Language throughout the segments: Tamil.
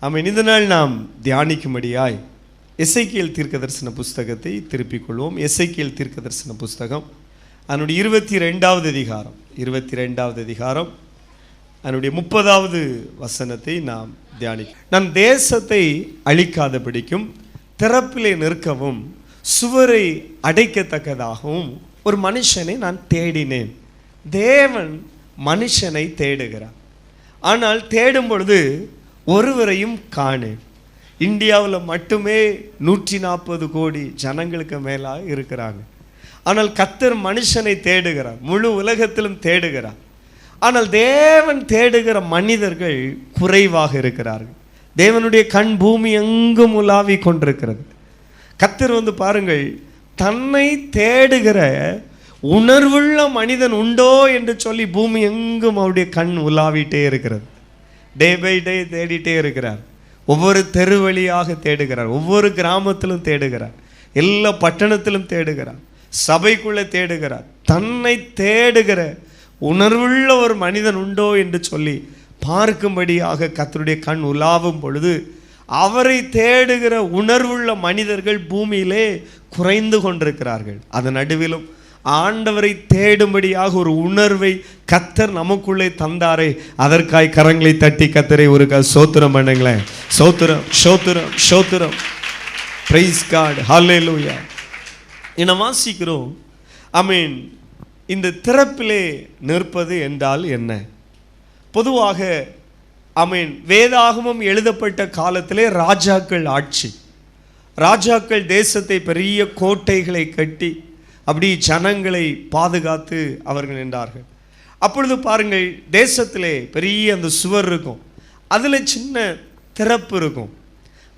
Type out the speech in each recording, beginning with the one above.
ஆமென். இந்த நாள் நாம் தியானிக்கும்படியாய் எசேக்கியேல் தீர்க்கதரிசன புஸ்தகத்தை திருப்பிக் கொள்வோம். எசேக்கியேல் தீர்க்கதரிசன புஸ்தகம் அதனுடைய 22வது அதிகாரம் அதனுடைய 30வது வசனத்தை நாம் தியானிக்கும். நான் தேசத்தை அழிக்காதபடிக்கும் திறப்பிலே நிற்கவும் சுவரை அடைக்கத்தக்கதாகவும் ஒரு மனுஷனை நான் தேடினேன். தேவன் மனுஷனை தேடுகிறார். ஆனால் தேடும் பொழுது ஒருவரையும் காணேன். இந்தியாவில் மட்டுமே 140 கோடி ஜனங்களுக்கு மேலாக இருக்கிறாங்க. ஆனால் கர்த்தர் மனுஷனை தேடுகிறார், முழு உலகத்திலும் தேடுகிறார். ஆனால் தேவன் தேடுகிற மனிதர்கள் குறைவாக இருக்கிறார்கள். தேவனுடைய கண் பூமி எங்கும் உலாவி கொண்டிருக்கிறது. கர்த்தர் பாருங்கள், தன்னை தேடுகிற உணர்வுள்ள மனிதன் உண்டோ என்று சொல்லி பூமி எங்கும் அவருடைய கண் உலாவிட்டே இருக்கிறது. டே பை டே தேடிட்டே இருக்கிறார். ஒவ்வொரு தெரு வழியாக தேடுகிறார், ஒவ்வொரு கிராமத்திலும் தேடுகிறார், எல்லா பட்டணத்திலும் தேடுகிறார், சபைக்குள்ளே தேடுகிறார். தன்னை தேடுகிற உணர்வுள்ள ஒரு மனிதன் உண்டோ என்று சொல்லி பார்க்கும்படியாக கர்த்தருடைய கண் உலாவும் பொழுது அவரை தேடுகிற உணர்வுள்ள மனிதர்கள் பூமியிலே குறைந்து கொண்டிருக்கிறார்கள். அதன் நடுவிலும் ஆண்டவரை தேடும்படியாக ஒரு உணர்வை கர்த்தர் நமக்குள்ளே தந்தாரே, அதற்காய் கரங்களை தட்டி கர்த்தரை ஒரு ஸ்தோத்திரம் பண்ணுங்களேன். ஸ்தோத்திரம், ஸ்தோத்திரம், ஸ்தோத்திரம். பிரைஸ் காட், ஹல்லேலூயா. என்ன வாசிக்கிறோம்? ஆமென். இந்த திறப்பிலே நிற்பது என்றால் என்ன? பொதுவாக ஆமென், வேதாகமம் எழுதப்பட்ட காலத்திலே ராஜாக்கள் ஆட்சி, ராஜாக்கள் தேசத்தை பெரிய கோட்டைகளை கட்டி அப்படி ஜனங்களை பாதுகாத்து அவர்கள் நின்றார்கள். அப்பொழுது பாருங்கள், தேசத்திலே பெரிய அந்த சுவர் இருக்கும், அதில் சின்ன திறப்பு இருக்கும்.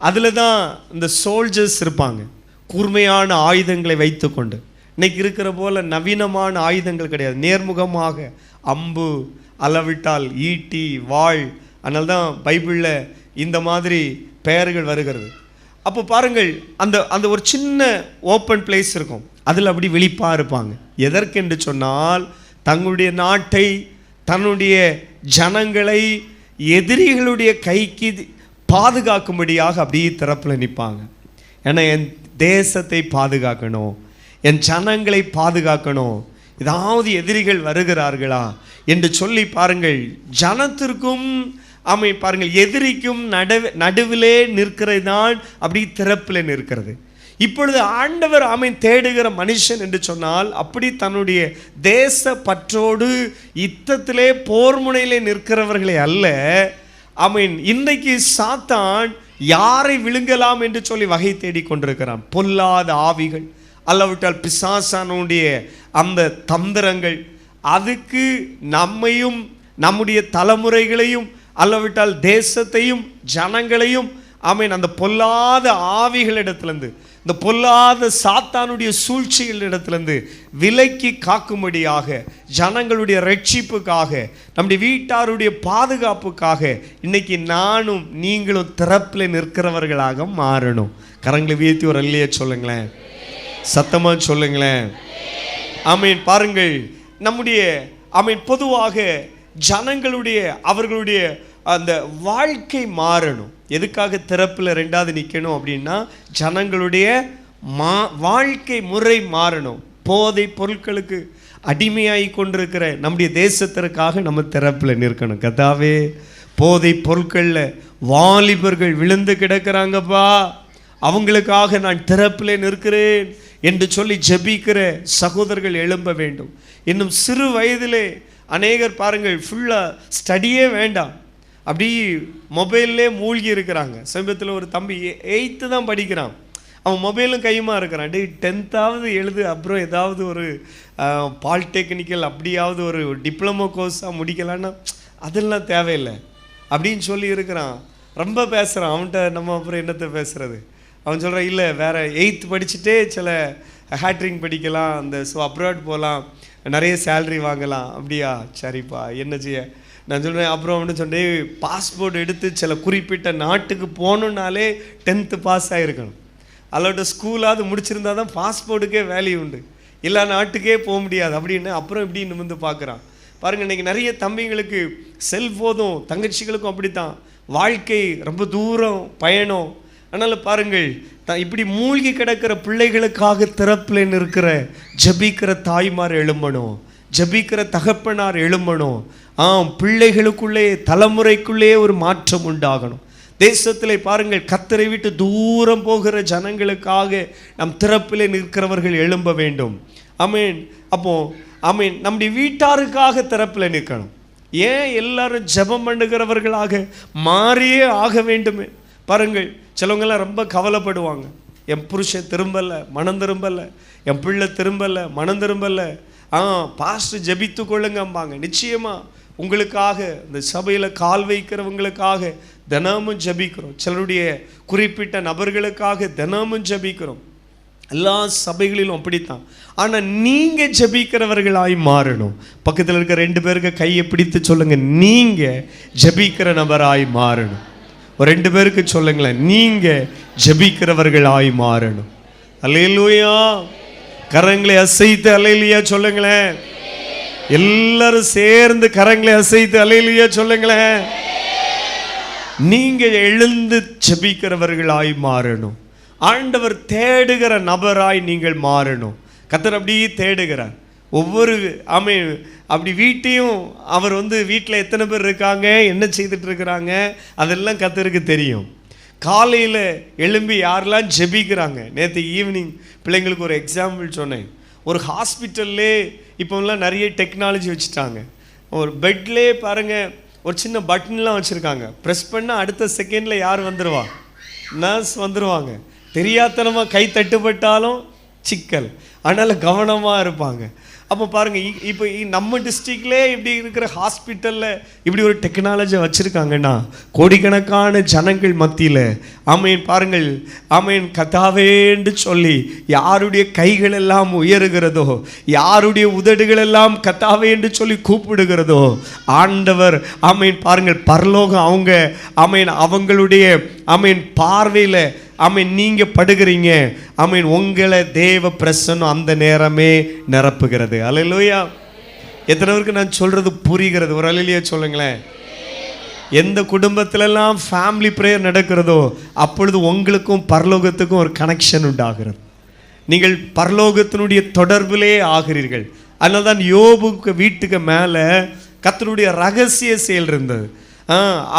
அதில் தான் இந்த சோல்ஜர்ஸ் இருப்பாங்க, கூர்மையான ஆயுதங்களை வைத்து கொண்டு. இன்னைக்கு இருக்கிற போல நவீனமான ஆயுதங்கள் கிடையாது, நேர்முகமாக அம்பு, அளவிட்டால் ஈட்டி, வாள். அதனால தான் பைபிளில் இந்த மாதிரி பெயர்கள் வருகிறது. அப்போ பாருங்கள், அந்த ஒரு சின்ன ஓப்பன் பிளேஸ் இருக்கும், அதில் அப்படி விழிப்பாக இருப்பாங்க. எதற்கென்று சொன்னால் தங்களுடைய நாட்டை, தன்னுடைய ஜனங்களை எதிரிகளுடைய கைக்கு பாதுகாக்கும்படியாக அப்படியே திறப்பில் நிற்பாங்க. ஏன்னா என் தேசத்தை பாதுகாக்கணும், என் ஜனங்களை பாதுகாக்கணும், ஏதாவது எதிரிகள் வருகிறார்களா என்று சொல்லி பாருங்கள், ஜனத்திற்கும் பாருங்கள் எதிரிக்கும் நடுவிலே நிற்கிறது தான் அப்படி திறப்பில் நிற்கிறது. இப்பொழுது ஆண்டவர் தேடுகிற மனுஷன் என்று சொன்னால் அப்படி தன்னுடைய தேச பற்றோடு யுத்தத்திலே போர் முனையிலே நிற்கிறவர்களே அல்ல. இன்றைக்கு சாத்தான் யாரை விழுங்கலாம் என்று சொல்லி வகை தேடி கொண்டிருக்கிறான். பொல்லாத ஆவிகள், அல்லவிட்டால் பிசாசானுடைய அந்த தந்திரங்கள், அதுக்கு நம்மையும் நம்முடைய தலைமுறைகளையும் அல்லவிட்டால் தேசத்தையும் ஜனங்களையும் அந்த பொல்லாத ஆவிகளிடத்திலிருந்து, இந்த பொல்லாத சாத்தானுடைய சூழ்ச்சிகளிடத்திலிருந்து விலக்கி காக்கும்படியாக, ஜனங்களுடைய ரட்சிப்புக்காக, நம்முடைய வீட்டாருடைய பாதுகாப்புக்காக இன்னைக்கு நானும் நீங்களும் திறப்பில் நிற்கிறவர்களாக மாறணும். கரங்களை வீழ்த்தி ஒரு அல்லையே சொல்லுங்களேன், சத்தமாக சொல்லுங்களேன். ஆமீன். பாருங்கள், நம்முடைய பொதுவாக ஜனங்களுடைய அவர்களுடைய அந்த வாழ்க்கை மாறணும். எதுக்காக திறப்பில் 2வது நிற்கணும் அப்படின்னா, ஜனங்களுடைய வாழ்க்கை முறை மாறணும். போதை பொருட்களுக்கு அடிமையாகி கொண்டிருக்கிற நம்முடைய தேசத்திற்காக நம்ம திறப்பில் நிற்கணும். கர்த்தாவே, போதை பொருட்களில் வாலிபர்கள் விழுந்து கிடக்கிறாங்கப்பா, அவங்களுக்காக நான் திறப்பிலே நிற்கிறேன் என்று சொல்லி ஜெபிக்கிற சகோதரர்கள் எழும்ப வேண்டும். இன்னும் சிறு வயதிலே அநேகர் பாருங்கள், ஃபுல்லாக ஸ்டடியே வேண்டாம், அப்படி மொபைல்லே மூழ்கி இருக்கிறாங்க. சமீபத்தில் ஒரு தம்பி 8th தான் படிக்கிறான், அவன் மொபைலும் கையுமா இருக்கிறான். 10th எழுது, அப்புறம் ஏதாவது ஒரு பாலிடெக்னிக்கல் அப்படியாவது ஒரு டிப்ளமோ கோர்ஸாக முடிக்கலான்னா அதெல்லாம் தேவையில்லை அப்படின்னு சொல்லி இருக்கிறான். ரொம்ப பேசுகிறான். அவன்கிட்ட நம்ம அப்புறம் என்னத்தை பேசுகிறது? அவன் சொல்கிறான், இல்லை வேறு 8th படிச்சுட்டே சில ஹேட்ரிங் படிக்கலாம், அந்த அப்ராட் போகலாம், நிறைய சேலரி வாங்கலாம். அப்படியா, சரிப்பா, என்ன செய்ய? நான் சொல்கிறேன். அப்புறம் அவனு சொன்னேன், பாஸ்போர்ட் எடுத்து சில குறிப்பிட்ட நாட்டுக்கு போகணுன்னாலே 10th பாஸ் ஆகிருக்கணும், அல்லோட ஸ்கூலாவது முடிச்சிருந்தா தான் பாஸ்போர்ட்டுக்கே வேல்யூ உண்டு, எல்லா நாட்டுக்கே போக முடியாது அப்படின்னு. அப்புறம் இப்படி நிமிர்ந்து பார்க்குறான். பாருங்கள், இன்றைக்கி நிறைய தம்பிங்களுக்கு செல்ஃபோனும் தங்கச்சிகளுக்கும் அப்படித்தான் வாழ்க்கை ரொம்ப தூரம் பயணம். அதனால் பாருங்கள், இப்படி மூழ்கி கிடக்கிற பிள்ளைகளுக்காக திறப்பில் நிற்கிற ஜபிக்கிற தாய்மார் எழும்பணும், ஜபிக்கிற தகப்பனார் எழும்பணும். பிள்ளைகளுக்குள்ளே தலைமுறைக்குள்ளே ஒரு மாற்றம் உண்டாகணும். தேசத்தில் பாருங்கள், கர்த்தரை விட்டு தூரம் போகிற ஜனங்களுக்காக நம் திறப்பிலே நிற்கிறவர்கள் எழும்ப வேண்டும். ஆமீன். அப்போ ஆமீன், நம்முடைய வீட்டாருக்காக திறப்பில் நிற்கணும். ஏன் எல்லாரும் ஜெபம் பண்ணுகிறவர்களாக மாறியே ஆக வேண்டுமே. பாருங்கள், சிலவங்கெல்லாம் ரொம்ப கவலைப்படுவாங்க, என் புருஷன் திரும்பலை, மனம் திரும்பலை, என் பிள்ளை திரும்பலை, மனம் திரும்பலை. பாஸ்டர் ஜெபித்து கொள்ளுங்கம்பாங்க. நிச்சயமாக உங்களுக்காக இந்த சபையில் கால் வைக்கிறவங்களுக்காக தினமும் ஜபிக்கிறோம். சிலருடைய குறிப்பிட்ட நபர்களுக்காக தினமும் ஜபிக்கிறோம். எல்லா சபைகளிலும் அப்படித்தான். ஆனால் நீங்கள் ஜபிக்கிறவர்களாய் மாறணும். பக்கத்தில் இருக்க 2 பேருக்கு கையை பிடித்து சொல்லுங்க, நீங்கள் ஜபிக்கிற நபராய் மாறணும். ஒரு 2 பேருக்கு சொல்லுங்களேன், நீங்கள் ஜபிக்கிறவர்களாய் மாறணும். அல்லேலூயா. கரங்களை அசைத்து அல்லேலூயா சொல்லுங்களேன். எல்லாரும் சேர்ந்து கரங்களை அசைத்து அல்லேலூயா சொல்லுங்களேன். நீங்க எழுந்து ஜெபிக்கிறவர்களாய் மாறணும். ஆண்டவர் தேடுகிற நபராய் நீங்கள் மாறணும். கர்த்தர் அப்படியே தேடுகிறார். ஒவ்வொரு அப்படி வீட்டையும் அவர் வீட்டில் எத்தனை பேர் இருக்காங்க, என்ன செய்துட்டு இருக்கிறாங்க, அதெல்லாம் கர்த்தருக்கு தெரியும். காலையில் எழும்பி யாரெல்லாம் ஜெபிக்கிறாங்க. நேற்று ஈவினிங் பிள்ளைங்களுக்கு ஒரு எக்ஸாம்பிள் சொன்னேன். ஒரு ஹாஸ்பிட்டல்லே இப்போலாம் நிறைய டெக்னாலஜி வச்சுட்டாங்க. ஒரு பெட்லே பாருங்கள், ஒரு சின்ன பட்டன்லாம் வச்சுருக்காங்க. ப்ரெஸ் பண்ணால் அடுத்த செகண்டில் யார் வந்துடுவா? நர்ஸ் வந்துடுவாங்க. தெரியாதனமாக கை தட்டுப்பட்டாலும் சிக்கல், அதனால் கவனமாக இருப்பாங்க. அப்போ பாருங்கள், இப்போ நம்ம டிஸ்ட்ரிக்ட்லே இப்படி இருக்கிற ஹாஸ்பிட்டலில் இப்படி ஒரு டெக்னாலஜி வச்சுருக்காங்கன்னா கோடிக்கணக்கான ஜனங்கள் மத்தியில் பாருங்கள், கத்தாவேன்னு சொல்லி யாருடைய கைகள் எல்லாம் உயருகிறதோ, யாருடைய உதடுகள் எல்லாம் கத்தாவேன்னு சொல்லி கூப்பிடுகிறதோ, ஆண்டவர் பாருங்கள் பரலோகம் அவங்களுடைய பார்வையில் நீங்கள் படுகிறீங்க. உங்களை தேவ பிரசன்னம் அந்த நேரமே நிரப்புகிறது. அல்லேலூயா. எத்தனை பேருக்கு நான் சொல்றது புரிகிறது? ஒரு அல்லேலூயா சொல்லுங்களேன். எந்த குடும்பத்திலெல்லாம் ஃபேமிலி ப்ரேயர் நடக்கிறதோ அப்பொழுது உங்களுக்கும் பரலோகத்துக்கும் ஒரு கனெக்ஷன் உண்டாகிறது. நீங்கள் பரலோகத்தினுடைய தொடர்பிலே ஆகிறீர்கள். அதனால தான் யோபுக்கு வீட்டுக்கு மேலே கர்த்தருடைய ரகசிய செயல் இருந்தது.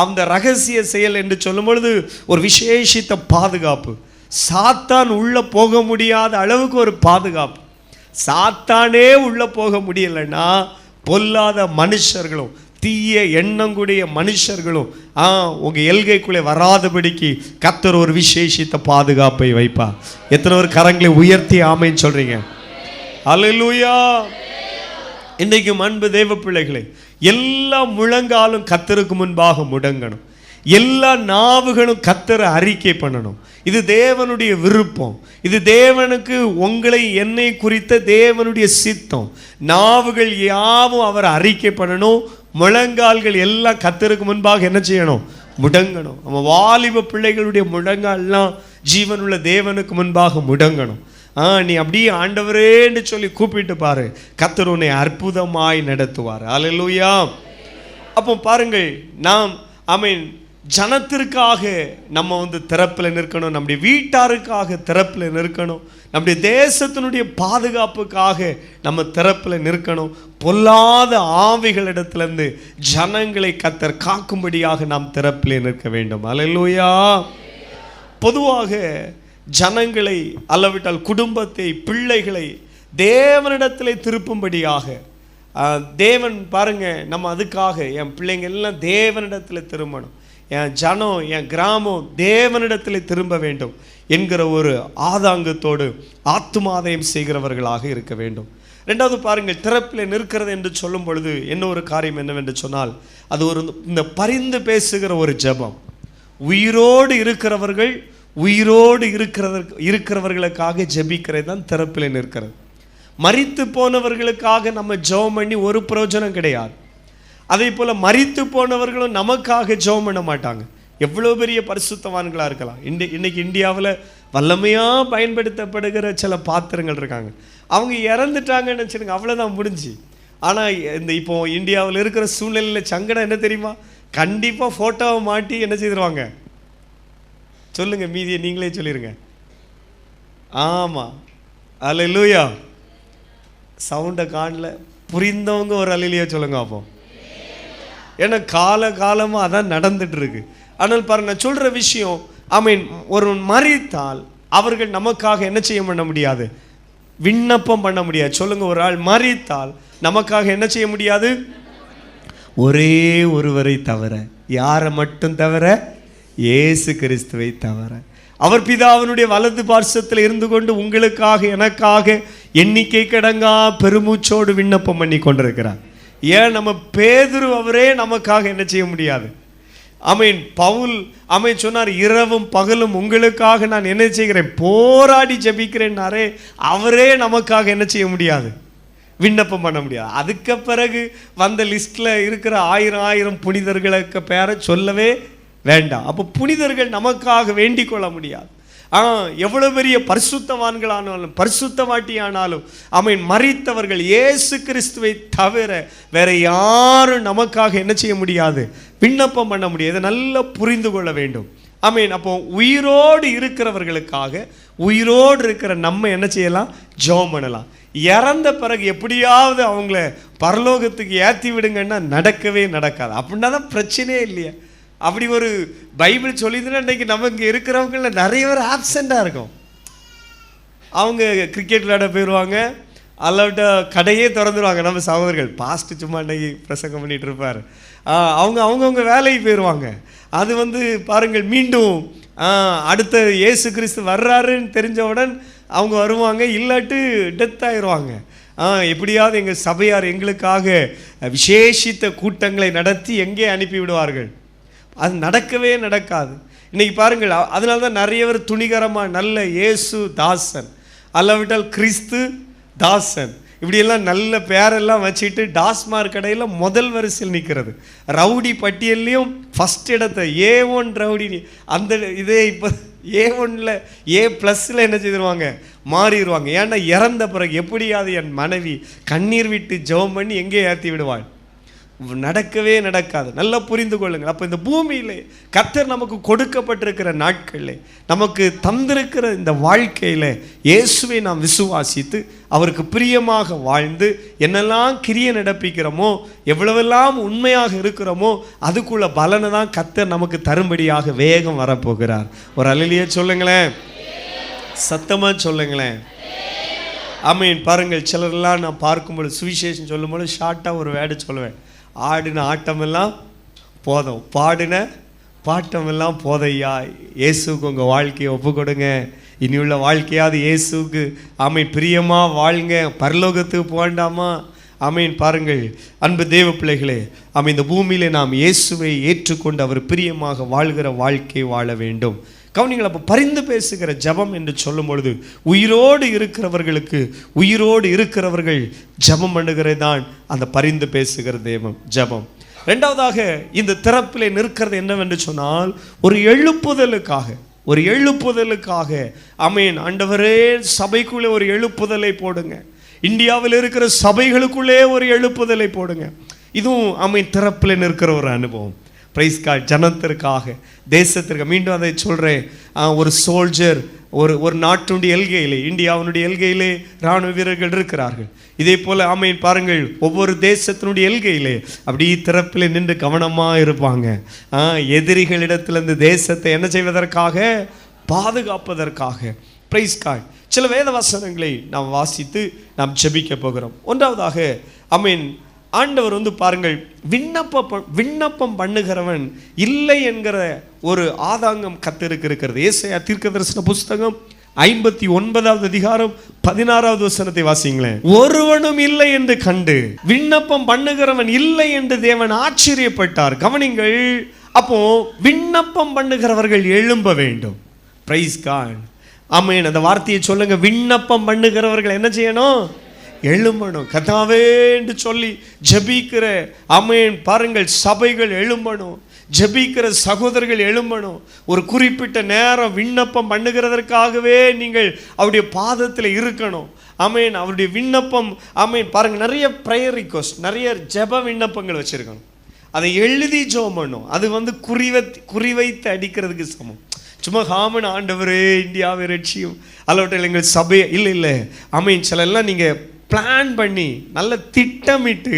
அந்த ரகசிய செயல் என்று சொல்லும் பொழுது ஒரு விசேஷித்த பாதுகாப்பு. சாத்தான் உள்ளே போக முடியாத அளவுக்கு ஒரு பாதுகாப்பு. சாத்தானே உள்ளே போக முடியலைன்னா பொல்லாத மனுஷர்களும் தீய எண்ணங்குடைய மனுஷர்களும் உங்கள் எல்கைக்குள்ளே வராதபடிக்கு கர்த்தர் ஒரு விசேஷித்த பாதுகாப்பை வைப்பார். எத்தனை ஒரு கரங்களை உயர்த்தி ஆமைன்னு சொல்கிறீங்க? அல்லேலூயா. இன்றைக்கு அன்பு தேவ பிள்ளைகளே, எல்லா முழங்காலும் கர்த்தருக்கு முன்பாக முடங்கணும். எல்லா நாவுகளும் கர்த்தரை அறிக்கை பண்ணணும். இது தேவனுடைய விருப்பம். இது தேவனுக்கு உங்களை என்னை குறித்த தேவனுடைய சித்தம். நாவுகள் யாவும் அவர் அறிக்கை பண்ணணும். முழங்கால்கள் எல்லாம் கர்த்தருக்கு முன்பாக என்ன செய்யணும்? முடங்கணும். நம்ம வாலிப பிள்ளைகளுடைய முழங்கால்லாம் ஜீவனுள்ள தேவனுக்கு முன்பாக முடங்கணும். நீ அப்படியே ஆண்டவரேன்னு சொல்லி கூப்பிட்டு பாரு, கர்த்தர் உன்னை அற்புதமாய் நடத்துவார். அல்லேலூயா. அப்போ பாருங்கள், நாம் ஜனத்திற்காக நம்ம திறப்பில் நிற்கணும், நம்முடைய வீட்டாருக்காக திறப்பில் நிற்கணும், நம்முடைய தேசத்தினுடைய பாதுகாப்புக்காக நம்ம திறப்பில் நிற்கணும். பொல்லாத ஆவிகளிடத்திலிருந்து ஜனங்களை கர்த்தர் காக்கும்படியாக நாம் திறப்பில் நிற்க வேண்டும். அல்லேலூயா. பொதுவாக ஜனங்களை அல்லவிட்டால் குடும்பத்தை, பிள்ளைகளை தேவனிடத்தில் திருப்பும்படியாக தேவன் பாருங்க, நம்ம அதுக்காக என் பிள்ளைங்க எல்லாம் தேவனிடத்தில் திரும்பணும், என் ஜனம் என் கிராமம் தேவனிடத்தில் திரும்ப வேண்டும் என்கிற ஒரு ஆதாங்கத்தோடு ஆத்துமாதயம் செய்கிறவர்களாக இருக்க வேண்டும். ரெண்டாவது பாருங்கள், திறப்பில் நிற்கிறது என்று சொல்லும் பொழுது என்ன ஒரு காரியம் என்னவென்று சொன்னால், அது ஒரு இந்த பரிந்து பேசுகிற ஒரு ஜெபம். உயிரோடு இருக்கிறவர்கள் உயிரோடு இருக்கிறவர்களுக்காக ஜெபிக்கிறது தான் திறப்பில் நிற்கிறது. மரித்து போனவர்களுக்காக நம்ம ஜெபம் பண்ணி ஒரு பிரயோஜனம் கிடையாது. அதே போல் மரித்து போனவர்களும் நமக்காக ஜெபம் பண்ண மாட்டாங்க. எவ்வளோ பெரிய பரிசுத்தவான்களாக இருக்கலாம். இன்னைக்கு இந்தியாவில் வல்லமையாக பயன்படுத்தப்படுகிற சில பாத்திரங்கள் இருக்காங்க. அவங்க இறந்துட்டாங்கன்னு வச்சுருங்க, அவ்வளோதான் முடிஞ்சு. ஆனால் இப்போ இந்தியாவில் இருக்கிற சூழ்நிலையில் சங்கடம் என்ன தெரியுமா? கண்டிப்பாக ஃபோட்டோவை மாட்டி என்ன செய்திருவாங்க? சொல்லுங்க, மீதியை நீங்களே சொல்லிடுங்க. ஆமாம், அல்லேலூயா. சவுண்டை காணல, புரிந்தவங்க ஒரு அல்லேலூயா சொல்லுங்க அப்போ. ஏன்னா காலமாக அதான் நடந்துட்டு இருக்கு. ஆனால் பாருங்க, நான் சொல்ற விஷயம், ஒரு மரித்தால் அவர்கள் நமக்காக என்ன செய்ய பண்ண முடியாது? விண்ணப்பம் பண்ண முடியாது. சொல்லுங்க, ஒரு ஆள் மரித்தால் நமக்காக என்ன செய்ய முடியாது? ஒரே ஒருவரை தவிர. யாரை மட்டும் தவிர? இயேசு கிறிஸ்துவை தவிர. அவர் பிதாவினுடைய வலது பார்சத்தில் இருந்து கொண்டு உங்களுக்காக எனக்காக எண்ணிக்கை கடங்கா பெருமூச்சோடு விண்ணப்பம் பண்ணி கொண்டிருக்கிறார். ஏன் நம்ம பேதுரு அவரே நமக்காக என்ன செய்ய முடியாது? பவுல் சொன்னார், இரவும் பகலும் உங்களுக்காக நான் என்ன செய்கிறேன்? போராடி ஜெபிக்கிறேன்னாரே. அவரே நமக்காக என்ன செய்ய முடியாது? விண்ணப்பம் பண்ண முடியாது. அதுக்கு பிறகு வந்த லிஸ்ட்ல இருக்கிற 1000 புனிதர்களுக்கு பேரை சொல்லவே வேண்டாம். அப்போ புனிதர்கள் நமக்காக வேண்டிக் கொள்ள முடியாது. எவ்வளவு பெரிய பரிசுத்தவான்களானாலும் பரிசுத்தவாட்டியானாலும் மரித்தவர்கள் இயேசு கிறிஸ்துவை தவிர வேற யாரும் நமக்காக என்ன செய்ய முடியாது? விண்ணப்பம் பண்ண முடியாது. இதை நல்லா புரிந்து கொள்ள வேண்டும். அப்போ உயிரோடு இருக்கிறவர்களுக்காக, உயிரோடு இருக்கிற நம்ம என்ன செய்யலாம்? ஜெபம் பண்ணலாம். இறந்த பிறகு எப்படியாவது அவங்கள பரலோகத்துக்கு ஏற்றி விடுங்கன்னா நடக்கவே நடக்காது. அப்படின்னா தான் பிரச்சனையே இல்லையா? அப்படி ஒரு பைபிள் சொல்லிதுன்னா இன்றைக்கி நம்ம இங்கே இருக்கிறவங்கள நிறைய பேர் ஆப்செண்டாக இருக்கும். அவங்க கிரிக்கெட் விளையாட போயிடுவாங்க, அல்லாவிட்ட கடையே திறந்துடுவாங்க. நம்ம சகோதரர்கள் பாஸ்ட் சும்மா அன்றைக்கி பிரசங்கம் பண்ணிகிட்டு இருப்பார். அவங்கவுங்க வேலைக்கு போயிடுவாங்க. அது பாருங்கள், மீண்டும் அடுத்த இயேசு கிறிஸ்து வர்றாருன்னு தெரிஞ்சவுடன் அவங்க வருவாங்க, இல்லாட்டு டெத் ஆயிடுவாங்க. எப்படியாவது எங்கள் சபையார் எங்களுக்காக விசேஷித்த கூட்டங்களை நடத்தி எங்கே அனுப்பி விடுவார்கள். அது நடக்கவே நடக்காது. இன்னைக்கு பாருங்கள், அதனால தான் நிறைய பேர் துணிகரமாக நல்ல இயேசு தாசன், அல்லாவிட்டால் கிறிஸ்து தாசன், இப்படியெல்லாம் நல்ல பேரெல்லாம் வச்சுட்டு டாஸ்மார்க் கடையில் முதல் வரிசையில் நிற்கிறது. ரவுடி பட்டியல்லையும் ஃபஸ்ட் இடத்தை A1 ரவுடி. அந்த இதே இப்போ A1ல் A+ல் என்ன செய்திருவாங்க? மாறிடுவாங்க. ஏன்னா இறந்த பிறகு எப்படியாவது என் மனைவி கண்ணீர் விட்டு ஜெபம் பண்ணி எங்கே ஏற்றி விடுவாள்? நடக்கவே நடக்காது. நல்லா புரிந்து கொள்ளுங்கள். அப்போ இந்த பூமியிலே கர்த்தர் நமக்கு கொடுக்கப்பட்டிருக்கிற நாட்களில், நமக்கு தந்திருக்கிற இந்த வாழ்க்கையில் இயேசுவை நாம் விசுவாசித்து அவருக்கு பிரியமாக வாழ்ந்து என்னெல்லாம் கிரியை நடப்பிக்கிறோமோ, எவ்வளவெல்லாம் உண்மையாக இருக்கிறோமோ அதுக்குள்ள பலனை தான் கர்த்தர் நமக்கு தரும்படியாக வேகம் வரப்போகிறார். ஒரு அல்லேலூயா சொல்லுங்களேன், சத்தமாக சொல்லுங்களேன். பாருங்கள், சிலரெல்லாம் நான் பார்க்கும்போது சுவிசேஷம் சொல்லும்போது ஷார்ட்டாக ஒரு வேர்டு சொல்லுவேன். ஆடின ஆட்டமெல்லாம் போதும், பாடின பாட்டமெல்லாம் போதையா. இயேசுக்கு உங்கள் வாழ்க்கையை ஒப்பு கொடுங்க. இனியுள்ள வாழ்க்கையாவது இயேசுக்கு பிரியமாக வாழுங்க. பரலோகத்துக்கு போண்டாமா? பாருங்கள் அன்பு தேவ பிள்ளைகளே, இந்த பூமியிலே நாம் இயேசுவை ஏற்றுக்கொண்டு அவர் பிரியமாக வாழ்கிற வாழ்க்கை வாழ வேண்டும். கவனிங்கள், அப்போ பரிந்து பேசுகிற ஜபம் என்று சொல்லும் பொழுது உயிரோடு இருக்கிறவர்களுக்கு, உயிரோடு இருக்கிறவர்கள் ஜபம் பண்ணுகிறது தான் அந்த பரிந்து பேசுகிற தேவம் ஜபம். ரெண்டாவதாக இந்த திறப்பிலே நிற்கிறது என்னவென்று சொன்னால், ஒரு எழுப்புதலுக்காக, ஒரு எழுப்புதலுக்காக. ஆண்டவரே, சபைக்குள்ளே ஒரு எழுப்புதலை போடுங்க. இந்தியாவில் இருக்கிற சபைகளுக்குள்ளே ஒரு எழுப்புதலை போடுங்க. இதுவும் திறப்பிலே நிற்கிற ஒரு அனுபவம். Price God. ஜனத்திற்காக, தேசத்திற்கு. மீண்டும் அதை சொல்கிறேன். ஒரு சோல்ஜர், ஒரு நாட்டுடைய எல்கையிலே, இந்தியாவினுடைய எல்கையிலே இராணுவ வீரர்கள் இருக்கிறார்கள். இதே போல் பாருங்கள், ஒவ்வொரு தேசத்தினுடைய எல்கையிலே அப்படி திறப்பிலே நின்று கவனமாக இருப்பாங்க. எதிரிகளிடத்திலிருந்து தேசத்தை என்ன செய்வதற்காக? பாதுகாப்பதற்காக. Praise God. சில வேத வசனங்களை நாம் வாசித்து நாம் ஜெபிக்க போகிறோம். ஒன்றாவதாக ஆண்டவர் பாருங்கள், விண்ணப்பம் பண்ணுகிறவன் இல்லை என்கிற ஒரு ஆதாங்கம் கர்த்தருக்கு இருக்கிறது. ஏசாயா தீர்க்கதரிசன புஸ்தகம் 59வது அதிகாரம் 16வது வசனத்தை வாசிங்களேன். ஒருவனும் இல்லை என்று கண்டு விண்ணப்பம் பண்ணுகிறவன் இல்லை என்று தேவன் ஆச்சரியப்பட்டார். கவனிங்கள், அப்போ விண்ணப்பம் பண்ணுகிறவர்கள் எழும்ப வேண்டும். Praise God. அந்த வார்த்தையை சொல்லுங்க. விண்ணப்பம் பண்ணுகிறவர்கள் என்ன செய்யணும்? எழும்பணும். கர்த்தாவே என்று சொல்லி ஜெபிக்கிற பாருங்கள், சபைகள் எழும்பணும். ஜெபிக்கிற சகோதரர்கள் எழும்பணும். ஒரு குறிப்பிட்ட நேரம் விண்ணப்பம் பண்ணுகிறதற்காகவே நீங்கள் அவருடைய பாதத்தில் இருக்கணும். அவருடைய விண்ணப்பம் பாருங்கள், நிறைய ப்ரேயர் ரிக்வெஸ்ட், நிறைய ஜெப விண்ணப்பங்கள் வச்சுருக்கணும். அதை எழுதி ஜெபம் பண்ணும். அது குறிவைத்து அடிக்கிறதுக்கு சமம். சும்மா காமன் ஆண்டவரே இந்தியாவை ரட்சியும் அல்லவற்றில் எங்கள் சபையை இல்லை ஆமென். சில எல்லாம் நீங்கள் பிளான் பண்ணி நல்ல திட்டமிட்டு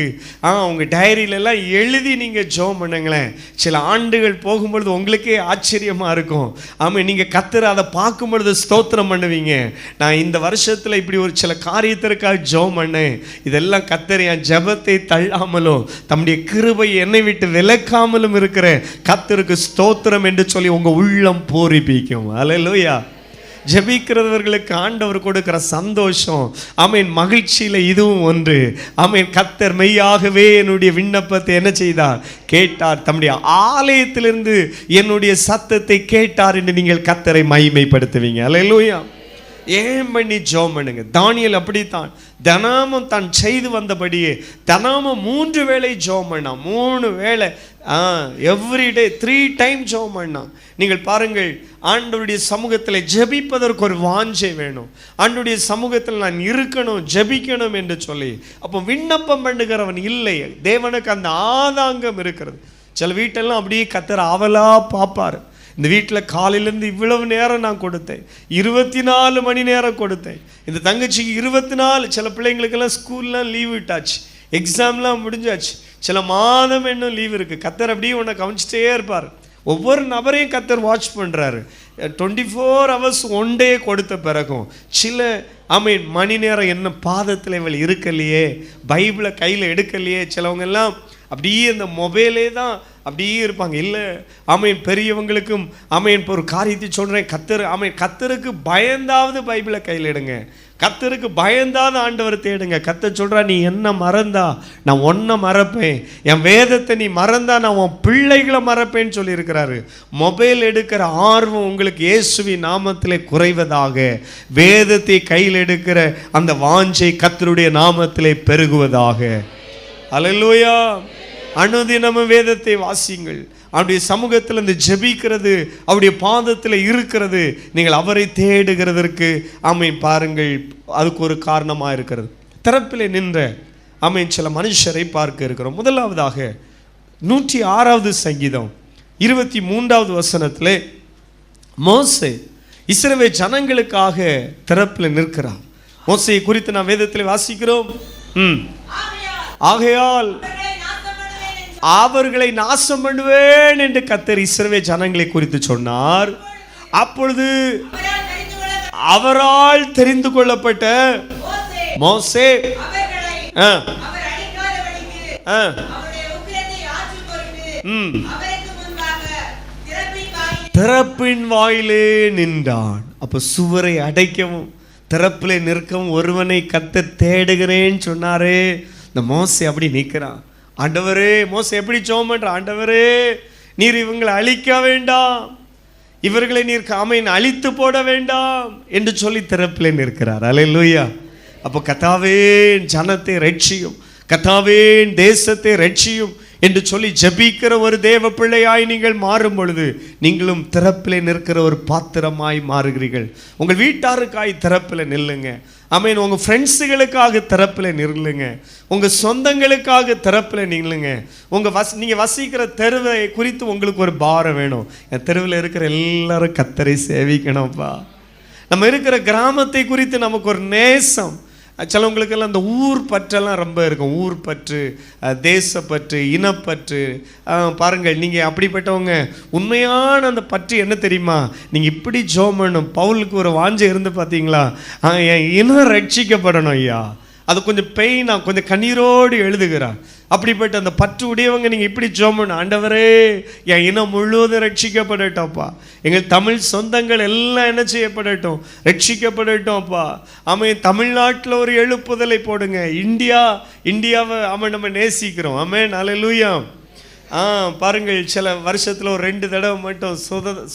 உங்கள் டைரியிலெல்லாம் எழுதி நீங்கள் ஜெபம் பண்ணுங்களேன். சில ஆண்டுகள் போகும்பொழுது உங்களுக்கே ஆச்சரியமாக இருக்கும். ஆமாம், நீங்கள் கர்த்தர் அதை பார்க்கும்பொழுது ஸ்தோத்திரம் பண்ணுவீங்க. நான் இந்த வருஷத்தில் இப்படி ஒரு சில காரியத்திற்காக ஜெபம் பண்ணேன். இதெல்லாம் கர்த்தர் என் ஜெபத்தை தள்ளாமலும் தம்முடைய கிருபை என்னை விட்டு விலக்காமலும் இருக்கிற கர்த்தருக்கு ஸ்தோத்திரம் என்று சொல்லி உங்கள் உள்ளம் பூரிப்பிக்கும். அல்லேலூயா. ஜெபிக்கிறவர்களுக்கு ஆண்டவர் கொடுக்கிற சந்தோஷம், ஆமென், மகிழ்ச்சியில் இதுவும் ஒன்று. ஆமென். கர்த்தர் மெய்யாகவே என்னுடைய விண்ணப்பத்தை என்ன செய்தார்? கேட்டார். தம்முடைய ஆலயத்திலிருந்து என்னுடைய சத்தத்தை கேட்டார் என்று நீங்கள் கர்த்தரை மகிமைப்படுத்துவீங்க. அல்லேலூயா. ஏன் பண்ணி ஜெபம் பண்ணுங்க. தானியேல் அப்படித்தான் தினமும் தான் செய்து வந்தபடியே தினமும் 3 வேளை ஜெபம் பண்ணான். 3 வேளை எவ்ரிடே 3 டைம் ஜெபம் பண்ணான். நீங்கள் பாருங்கள், ஆண்டவருடைய சமூகத்தில் ஜெபிப்பதற்கு ஒரு வாஞ்சை வேணும். ஆண்டவருடைய சமூகத்தில் நான் இருக்கணும், ஜெபிக்கணும் என்று சொல்லி. அப்போ விண்ணப்பம் பண்ணுகிறவன் இல்லை, தேவனுக்கு அந்த ஆதாங்கம் இருக்கிறது. சில வீட்டெல்லாம் அப்படியே கர்த்தர் ஆவலா பார்ப்பார். இந்த வீட்டில் காலையிலேருந்து இவ்வளவு நேரம் நான் கொடுத்தேன், 24 மணி நேரம் கொடுத்தேன். இந்த தங்கச்சிக்கு 24, சில பிள்ளைங்களுக்கெல்லாம் ஸ்கூல்லாம் லீவ் விட்டாச்சு, எக்ஸாம்லாம் முடிஞ்சாச்சு, சில மாதம் இன்னும் லீவ் இருக்குது. கர்த்தர் அப்படியே உன்னை கவனிச்சிட்டே இருப்பார். ஒவ்வொரு நபரையும் கர்த்தர் வாட்ச் பண்ணுறாரு. 24 hours ஒன் டே கொடுத்த பிறகும் சில மணி நேரம் என்ன பாதத்தில் இவள் இருக்கலையே, பைபிளை கையில் எடுக்கலையே. சிலவங்க எல்லாம் அப்படியே இந்த மொபைலே தான் அப்படியே இருப்பாங்க. இல்லை பெரியவங்களுக்கும் இப்போ ஒரு காரியத்தை சொல்கிறேன். கர்த்தருக்கு பயந்தாவது பைபிளை கையில் எடுங்க. கர்த்தருக்கு பயந்தாவது ஆண்டவர் தேடுங்க. கர்த்தர் சொல்கிறா, நீ என்ன மறந்தா நான் ஒன்றை மறப்பேன், என் வேதத்தை நீ மறந்தா நான் உன் பிள்ளைகளை மறப்பேன்னு சொல்லியிருக்கிறாரு. மொபைல் எடுக்கிற ஆர்வம் உங்களுக்கு இயேசுவின் நாமத்திலே குறைவதாக, வேதத்தை கையில் எடுக்கிற அந்த வாஞ்சை கர்த்தருடைய நாமத்திலே பெருகுவதாக. அல்லேலூயா. அனுதினமும் வேதத்தை வாசியுங்கள். அவருடைய சமூகத்தில் இந்த ஜெபிக்கிறது, அவருடைய பாதத்தில் இருக்கிறது, நீங்கள் அவரை தேடுகிறதற்கு பாருங்கள், அதுக்கு ஒரு காரணமாக இருக்கிறது. திறப்பிலே நின்ற சில மனுஷரை பார்க்க இருக்கிறோம். முதலாவதாக 106வது சங்கீதம் 23வது வசனத்திலே மோசே இஸ்ரவேல் ஜனங்களுக்காக திறப்பில் நிற்கிறார். மோசையை குறித்து நாம் வேதத்தில் வாசிக்கிறோம். ஆகையால் அவர்களை நாசம் பண்ணுவேன் என்று கர்த்தர் இஸ்ரவேல் ஜனங்களை குறித்து சொன்னார். அப்பொழுது அவரால் தெரிந்து கொள்ளப்பட்ட மோசே திறப்பின் வாயிலே நின்றான். அப்ப சுவரை அடைக்கவும் திறப்பிலே நிற்கவும் ஒருவனை கர்த்தர் தேடுகிறேன்னு சொன்னாரே. இந்த மோசே அப்படி நிற்கிறான். ஆண்டவரே, மோசே எப்படி ஜெபம் பண்ற? ஆண்டவரே, நீர் இவங்களை அழிக்க வேண்டாம், இவர்களை நீர் அழித்து போட வேண்டாம் என்று சொல்லி திறப்பிலே நிற்கிறார். அல்லேலூயா. அப்போ கர்த்தாவே ஜனத்தை ரட்சியும், கர்த்தாவே தேசத்தை ரட்சியும் என்று சொல்லி ஜெபிக்கிற ஒரு தேவ பிள்ளையாய் நீங்கள் மாறும் பொழுது நீங்களும் திறப்பிலே நிற்கிற ஒரு பாத்திரமாய் மாறுகிறீர்கள். உங்கள் வீட்டாருக்காய் திறப்பில் நில்லுங்க. உங்கள் ஃப்ரெண்ட்ஸுகளுக்காக திறப்பில் நில்லுங்க. உங்கள் சொந்தங்களுக்காக திறப்பில் நில்லுங்க. நீங்கள் வசிக்கிற தெருவை குறித்து உங்களுக்கு ஒரு பாரம் வேணும். என் தெருவில் இருக்கிற எல்லாரும் கர்த்தரை சேவிக்கணும்ப்பா. நம்ம இருக்கிற கிராமத்தை குறித்து நமக்கு ஒரு நேசம். சிலவங்களுக்கெல்லாம் அந்த ஊர் பற்றெல்லாம் ரொம்ப இருக்கும். ஊர் பற்று, தேசப்பற்று, இனப்பற்று. பாருங்கள், நீங்கள் அப்படிப்பட்டவங்க உண்மையான அந்த பற்று என்ன தெரியுமா? நீங்கள் இப்படி ஜெபம் பண்ணணும். பவுலுக்கு ஒரு வாஞ்சை இருந்து பார்த்தீங்களா? என் இனம் ரட்சிக்கப்படணும் ஐயா. அது கொஞ்சம் பெயினாக கொஞ்சம் கண்ணீரோடு எழுதுகிறார். அப்படிப்பட்ட அந்த பற்று உடையவங்க நீங்கள் இப்படி ஜெபம் பண்ணணும். ஆண்டவரே, என் இனம் முழுவதும் ரட்சிக்கப்படட்டோம்ப்பா. எங்கள் தமிழ் சொந்தங்கள் எல்லாம் என்ன செய்யப்படட்டும்? ரட்சிக்கப்படட்டோம்ப்பா. தமிழ்நாட்டில் ஒரு எழுப்புதலை போடுங்க. இந்தியாவை நம்ம நேசிக்கிறோம். அல்லேலூயா. பாருங்கள், சில வருஷத்தில் ஒரு 2 தடவை மட்டும்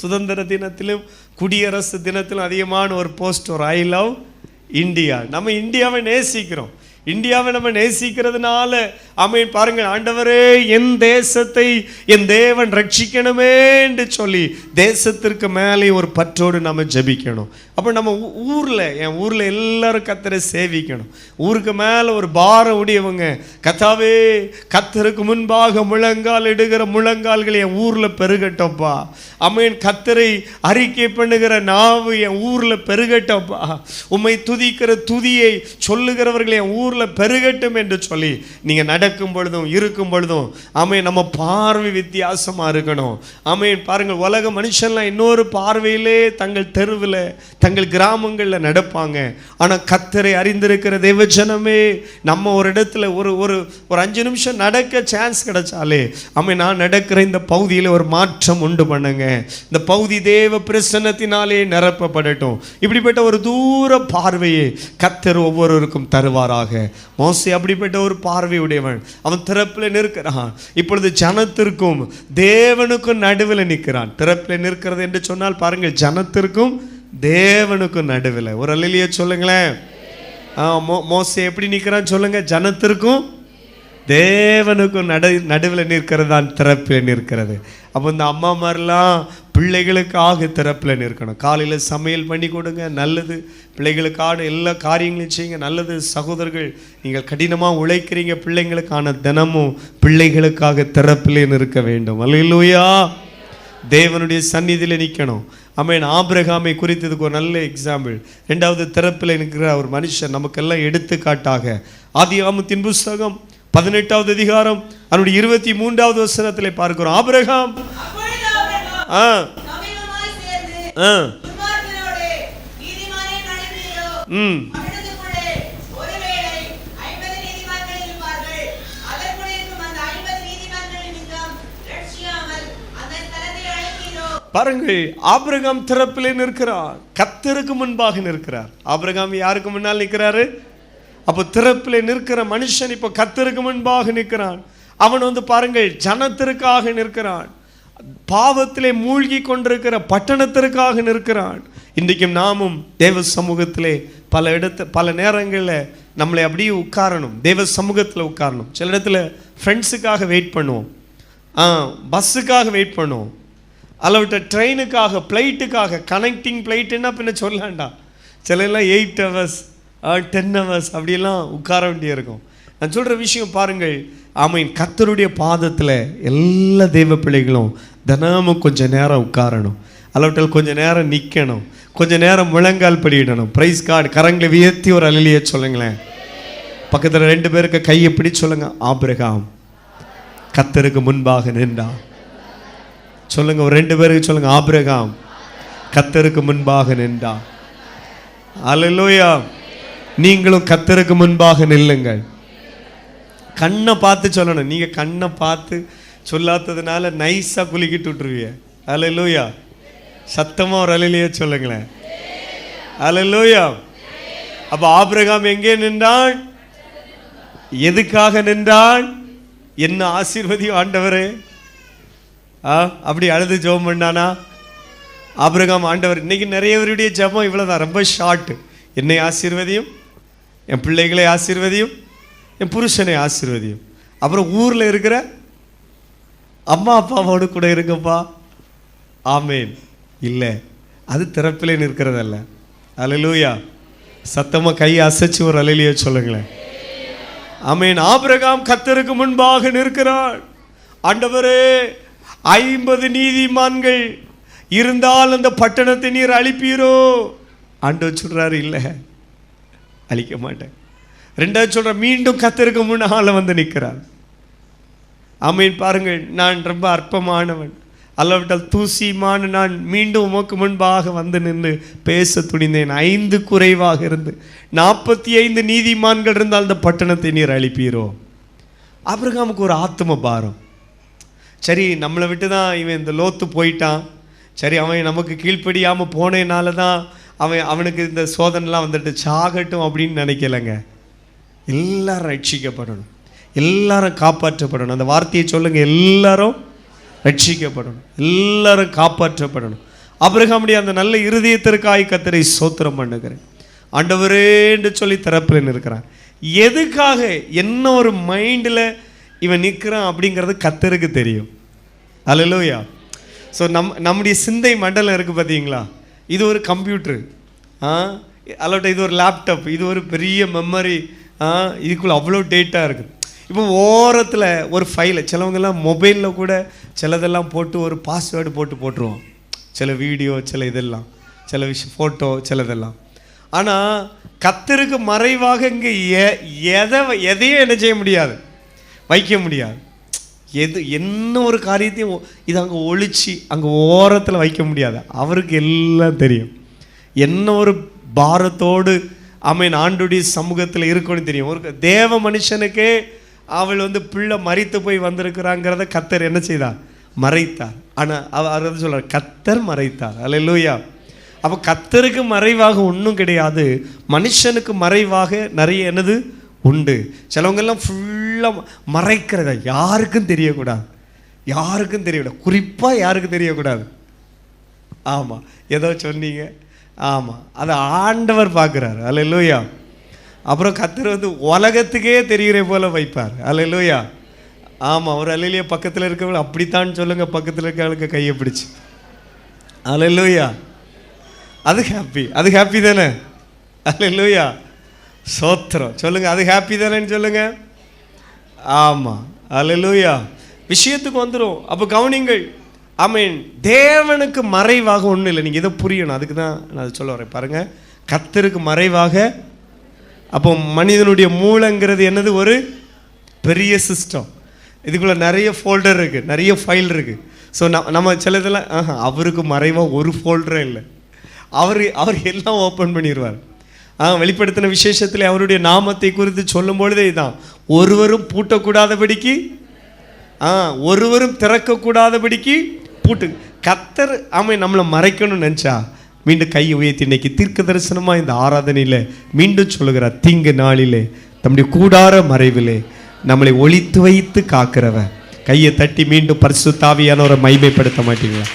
சுதந்திர தினத்திலும் குடியரசு தினத்திலும் அதிகமான ஒரு போஸ்ட் வரும், ஐ லவ் இந்தியா. நம்ம இந்தியாவை நேசிக்கிறோம். இந்தியாவை நம்ம நேசிக்கிறதுனால ஆமென் பாருங்கள், ஆண்டவரே என் தேசத்தை என் தேவன் ரட்சிக்கணுமே என்று சொல்லி தேசத்திற்கு மேலே ஒரு பற்றோடு நம்ம ஜெபிக்கணும். அப்போ நம்ம என் ஊரில் எல்லாரும் கர்த்தரை சேவிக்கணும். ஊருக்கு மேலே ஒரு பாரம் உடையவங்க, கர்த்தாவே கர்த்தருக்கு முன்பாக முழங்கால் இடுகிற முழங்கால்கள் என் ஊரில் பெருகட்டோப்பா. ஆமென். கர்த்தரை அறிக்கை பண்ணுகிற நாவு என் ஊரில் பெருகட்டோப்பா. உம்மை துதிக்கிற துதியை சொல்லுகிறவர்கள் என் ஊரில் பெருகட்டும் என்று சொல்லி நீங்கள் நடக்கும் பொழுதும் இருக்கும் பொழுதும் ஆமென் நம்ம பார்வை வித்தியாசமாக இருக்கணும். ஆமென் பாருங்கள், உலக மனுஷன்லாம் இன்னொரு பார்வையிலே தங்கள் தெருவில் தங்கள் கிராமங்களில் நடப்பாங்க. ஆனால் கர்த்தரை அறிந்திருக்கிற தேவஜனமே, நம்ம ஒரு இடத்துல ஒரு ஒரு ஒரு 5 நிமிஷம் நடக்க சான்ஸ் கிடைச்சாலே ஆமென் நான் நடக்கிற இந்த பகுதியில் ஒரு மாற்றம் உண்டு பண்ணுங்க. இந்த பகுதி தேவ பிரசன்னத்தினாலே நிரப்பப்படட்டும். இப்படிப்பட்ட ஒரு தூர பார்வையை கர்த்தர் ஒவ்வொருவருக்கும் தருவாராக. மோசே அப்படிப்பட்ட ஒரு பார்வை உடையவன். அவன் திறப்பில் நிற்கிறான். இப்பொழுது ஜனத்திற்கும் தேவனுக்கும் நடுவில் நிற்கிறான். திறப்பில் நிற்கிறது என்று சொன்னால் பாருங்கள், ஜனத்திற்கும் தேவனுக்கும் நடுவில். ஒரு அல்லேலூயா சொல்லுங்களேன். மோசே எப்படி நிற்கிறான்னு சொல்லுங்க. ஜனத்திற்கும் தேவனுக்கும் நடுவில் நிற்கிறது தான் திறப்பில் நிற்கிறது. அப்போ இந்த அம்மா மாதிரிலாம் பிள்ளைகளுக்காக திறப்பில் நிற்கணும். காலையில் சமையல் பண்ணி கொடுங்க, நல்லது. பிள்ளைகளுக்கான எல்லா காரியங்களையும் செய்யுங்க, நல்லது. சகோதரர்கள், நீங்கள் கடினமாக உழைக்கிறீங்க, பிள்ளைங்களுக்கான தினமும் பிள்ளைகளுக்காக திறப்பிலே நிற்க வேண்டும். அல்லேலூயா. தேவனுடைய சந்நிதியில் நிற்கணும். ஆமென். ஆபிரகாமை குறித்ததுக்கு ஒரு நல்ல எக்ஸாம்பிள். 2வது திறப்பில் நிற்கிற ஒரு மனுஷன் நமக்கெல்லாம் எடுத்துக்காட்டாக ஆதியாகமத்தின் புஸ்தகம் 18வது அதிகாரம் அவனுடைய 23வது வசனத்திலே பார்க்கிறோம். ஆபிரகாம் பாருங்கள், ஆபிரகாம் திறப்பிலே நிற்கிறார், கர்த்தருக்கு முன்பாக நிற்கிறார். ஆபிரகாம் யாருக்கு முன்னால் நிற்கிறாரு? அப்போ திறப்பிலே நிற்கிற மனுஷன் இப்போ கர்த்தருக்கு முன்பாக நிற்கிறான். அவன் பாருங்கள் ஜனத்திற்காக நிற்கிறான். பாவத்திலே மூழ்கி கொண்டிருக்கிற பட்டணத்திற்காக நிற்கிறான். இன்றைக்கும் நாமும் தேவ சமூகத்திலே பல நேரங்களில் நம்மளை அப்படியே உட்காரணும், தேவ சமூகத்தில் உட்காரணும். சில இடத்துல ஃப்ரெண்ட்ஸுக்காக வெயிட் பண்ணுவோம், பஸ்ஸுக்காக வெயிட் பண்ணுவோம், அல்லவிட்ட ட்ரெயினுக்காக, ஃப்ளைட்டுக்காக. கனெக்டிங் ஃப்ளைட்டுன்னா பின்ன சொல்லாண்டா. சில எல்லாம் 8 hours 10 hours அப்படியெல்லாம் உட்கார வேண்டியிருக்கும். நான் சொல்கிற விஷயம் பாருங்கள், ஆமென், கர்த்தருடைய பாதத்தில் எல்லா தெய்வ பிள்ளைகளும் தினமும் கொஞ்சம் நேரம் உட்காரணும், அல்லவிட்டால் கொஞ்சம் நேரம் நிற்கணும், கொஞ்சம் நேரம் முழங்கால் படியிடணும். Price card. கரங்களை உயர்த்தி ஒரு அல்லேலூயா சொல்லுங்களேன். பக்கத்தில் 2 பேருக்கு கையை பிடி சொல்லுங்க. ஆபிரகாம் கர்த்தருக்கு முன்பாக நின்றான். சொல்லுங்க, ஒரு 2 பேருக்கு சொல்லுங்க. ஆபிரகாம் கர்த்தருக்கு முன்பாக நின்றான். அல்லேலூயா. நீங்களும் கர்த்தருக்கு முன்பாக நில்லுங்கள். கண்ணை பார்த்து சொல்லணும். நீங்கள் கண்ணை பார்த்து சொல்லாததுனால நைஸாக குலுக்கிட்டு விட்டுருவீங்க. அல்லேலூயா. சத்தமாக ஒரு அல்லேலூயா சொல்லுங்களேன். அல்லேலூயா. அப்போ ஆபிரகாம் எங்கே நின்றான்? எதுக்காக நின்றான்? என்ன ஆசீர்வதியும் ஆண்டவரே. அப்படி அழுது ஜெபம் பண்ணானா ஆபிரகாம்? ஆண்டவர், இன்னைக்கு நிறையவருடைய ஜெபம் இவ்வளோதான், ரொம்ப ஷார்ட். என்னை ஆசீர்வதியும், என் பிள்ளைகளை ஆசீர்வதியும், என் புருஷனை ஆசீர்வதியும், அப்புறம் ஊரில் இருக்கிற அம்மா அப்பாவோடு கூட இருங்கப்பா. ஆமேன். இல்லை, அது திறப்பிலே நிற்கிறதல்ல. அல்லேலூயா. சத்தமாக கை அசைச்சு ஒரு அல்லேலூயா சொல்லுங்களேன். ஆமேன். ஆபிரகாம் கர்த்தருக்கு முன்பாக நிற்கிறான். ஆண்டவரே, 50 நீதிமான்கள் இருந்தால் அந்த பட்டணத்தை நீர் அழிப்பீரோ? ஆண்டவர் சொல்றாரு, இல்லை அழிக்க மாட்டேன். 2வது சொல்ற, மீண்டும் கர்த்தருக்கு முன்னால வந்து நிற்கிறார். ஆமீன். பாருங்கள், நான் ரொம்ப அற்பமானவன், அல்லவிட்டால் தூசிமான நான் மீண்டும் உமக்கு முன்பாக வந்து நின்று பேச துணிந்தேன். 5 குறைவாக இருந்து 45 நீதிமான்கள் இருந்தால் அந்த பட்டணத்தை நீர் அழிப்பீரோ? ஆபிரகாமுக்கு ஒரு ஆத்ம பாரம். சரி, நம்மளை விட்டு தான் இவன் இந்த லோத்து போயிட்டான், சரி அவன் நமக்கு கீழ்ப்படியாமல் போனதுனால தான் அவனுக்கு இந்த சோதனைலாம் வந்துட்டு சாகட்டும் அப்படின்னு நினைக்கலைங்க. எல்லாரும் ரட்சிக்கப்படணும், எல்லாரும் காப்பாற்றப்படணும். அந்த வார்த்தையை சொல்லுங்க, எல்லாரும் ரட்சிக்கப்படணும், எல்லாரும் காப்பாற்றப்படணும். ஆபிரகாமுடைய அந்த நல்ல இருதயத்திற்காய் கர்த்தரை ஸ்தோத்திரம் பண்ணுகிறேன். ஆண்டவரே என்று சொல்லி திறப்பில் நிற்கிறான். எதுக்காக என்ன ஒரு மைண்டில் இவன் நிற்கிறான் அப்படிங்கிறது கர்த்தருக்கு தெரியும். அல்லேலூயா. ஸோ நம்முடைய சிந்தை மண்டலம் இருக்குது பார்த்தீங்களா, இது ஒரு கம்ப்யூட்ரு, அல்லாட்ட இது ஒரு லேப்டாப், இது ஒரு பெரிய மெமரி, இதுக்குள்ளே அவ்வளோ டேட்டா இருக்குது. இப்போ ஓரத்தில் ஒரு ஃபைலை சிலவங்கெல்லாம் மொபைலில் கூட சிலதெல்லாம் போட்டு ஒரு பாஸ்வேர்டு போட்டுருவோம், சில வீடியோ, சில இதெல்லாம், சில விஷயம் ஃபோட்டோ, சிலதெல்லாம். ஆனால் கர்த்தருக்கு மறைவாக இங்கே எதையும் என்ன செய்ய முடியாது, வைக்க முடியாது. என்ன ஒரு காரியத்தையும் இது அங்கே ஒழிச்சு அங்கே ஓரத்தில் வைக்க முடியாது. அவருக்கு எல்லாம் தெரியும். என்ன ஒரு பாரத்தோடு ஆண்டுடைய சமூகத்தில் இருக்கணும்னு தெரியும். ஒரு தேவ மனுஷனுக்கே அவள் பிள்ளை மரித்து போய் வந்திருக்கிறாங்கிறத கர்த்தர் என்ன செய்தார், மறைத்தார். ஆனால் அவர் சொல்றார், கர்த்தர் மறைத்தார். அல்லேலூயா. அப்போ கர்த்தருக்கு மறைவாக ஒன்றும் கிடையாது, மனுஷனுக்கு மறைவாக நிறைய என்னது உண்டு. சிலவங்கெல்லாம் ஃபுல்லாக மறைக்கிறத யாருக்கும் தெரியக்கூடாது, யாருக்கும் தெரியக்கூடாது, குறிப்பாக யாருக்கும் தெரியக்கூடாது. ஆமாம், ஏதோ சொன்னீங்க. ஆமாம், அதை ஆண்டவர் பார்க்குறாரு. அல்லேலூயா. அப்புறம் கர்த்தர் உலகத்துக்கே தெரிகிற போல வைப்பார். அல்லேலூயா. ஆமாம், ஒரு அல்லேலூயா. பக்கத்தில் இருக்கவங்க அப்படித்தான் சொல்லுங்கள், பக்கத்தில் இருக்கவங்களுக்கு கையை பிடிச்சி. அல்லேலூயா. அது ஹாப்பி, அது ஹாப்பி தானே. அல்லேலூயா. சோத்திரம் சொல்லுங்கள், அது ஹாப்பி தானேன்னு சொல்லுங்கள். ஆமாம், அல்லேலூயா. விஷயத்துக்கு வந்துடும். அப்போ கவனிங்கள். தேவனுக்கு மறைவாக ஒன்றும் இல்லை. நீங்கள் இதை புரியணும், அதுக்கு தான் நான் அதை சொல்ல வரேன். பாருங்கள், கர்த்தருக்கு மறைவாக. அப்போ மனிதனுடைய மூளைங்கிறது என்னது, ஒரு பெரிய சிஸ்டம். இதுக்குள்ளே நிறைய ஃபோல்டர் இருக்குது, நிறைய ஃபைல் இருக்குது. ஸோ நம்ம சிலதெல்லாம் அவருக்கு மறைவாக ஒரு ஃபோல்டரும் இல்லை. அவர் எல்லாம் ஓப்பன் பண்ணிடுவார். வெளிப்படுத்தின விசேஷத்தில் அவருடைய நாமத்தை குறித்து சொல்லும் பொழுதே தான், ஒருவரும் பூட்டக்கூடாதபடிக்கு, ஒருவரும் திறக்கக்கூடாதபடிக்கு பூட்டு. கர்த்தர் நம்மளை மறைக்கணும்னு நினச்சா மீண்டும் கையை உயர்த்தி இன்னைக்கு தீர்க்க தரிசனமாக இந்த ஆராதனையில் மீண்டும் சொல்லுகிறார், தீங்கு நாளிலே தம்முடைய கூடார மறைவிலே நம்மளை ஒளித்து வைத்து காக்கிறவன். கையை தட்டி மீண்டும் பரிசுத்த ஆவியானவரை மகிமைப்படுத்த மாட்டீங்களா?